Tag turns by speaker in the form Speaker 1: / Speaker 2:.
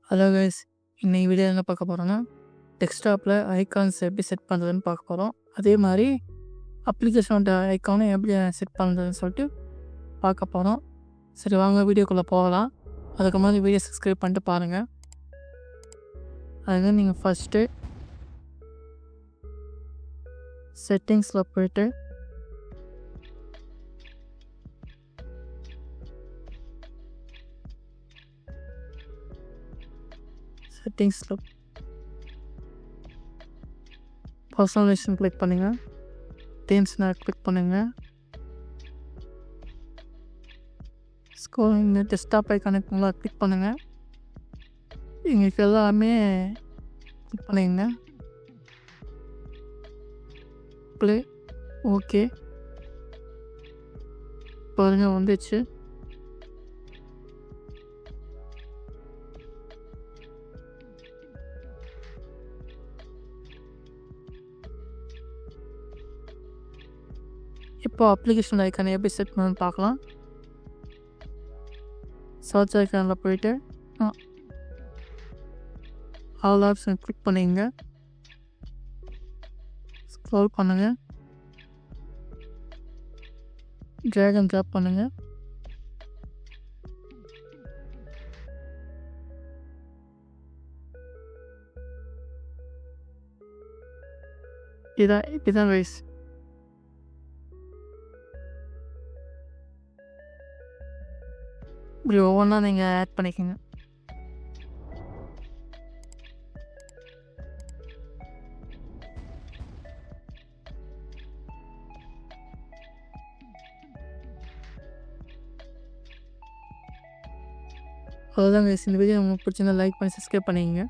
Speaker 1: Hello guys, இன்னைக்கு video என்ன பார்க்க போகிறோன்னா, டெஸ்க்டாப்பில் ஐகான்ஸ் எப்படி செட் பண்ணுறதுன்னு பார்க்க போகிறோம். அதே மாதிரி அப்ளிகேஷனோட ஐக்கானும் எப்படி செட் பண்ணுறதுன்னு சொல்லிட்டு பார்க்க போகிறோம். சரி வாங்க வீடியோக்குள்ளே போகலாம். அதுக்கு மாதிரி வீடியோ சப்ஸ்கிரைப் பண்ணிட்டு பாருங்கள். அதுக்கு நீங்கள் ஃபஸ்ட்டு செட்டிங்ஸில் போய்ட்டு செட்டிங்ஸில் பர்சனலைசேஷன் கிளிக் பண்ணுங்கள். தேம்ஸ்னா கிளிக் பண்ணுங்கள். ஸ்க்ரோலிங் டெஸ்க்டாப் ஐக்கானை கிளிக் பண்ணுங்கள். எங்களுக்கு எல்லாமே கிளிக் பண்ணிங்க. ப்ளே ஓகே பாருங்க வந்துச்சு. இப்போ அப்ளிகேஷன் ஐக்கானை எப்படி செட் பண்ணணும்னு பார்க்கலாம். சர்ச் ஐக்கானில் போயிட்டு ஆல் ஆப்ஷன் கிளிக் பண்ணிங்க. ஸ்க்ரோல் பண்ணுங்க. ட்ராக் அண்ட் ட்ராப் பண்ணுங்க. இப்படிதான் ரைஸ். இப்படி ஒவ்வொன்றா நீங்கள் ஆட் பண்ணிக்கோங்க. அவ்வளோதாங்க. இந்த வீடியோ உங்களுக்கு பிடிச்சிருந்தா லைக் பண்ணி சப்ஸ்கிரைப் பண்ணிக்கங்க.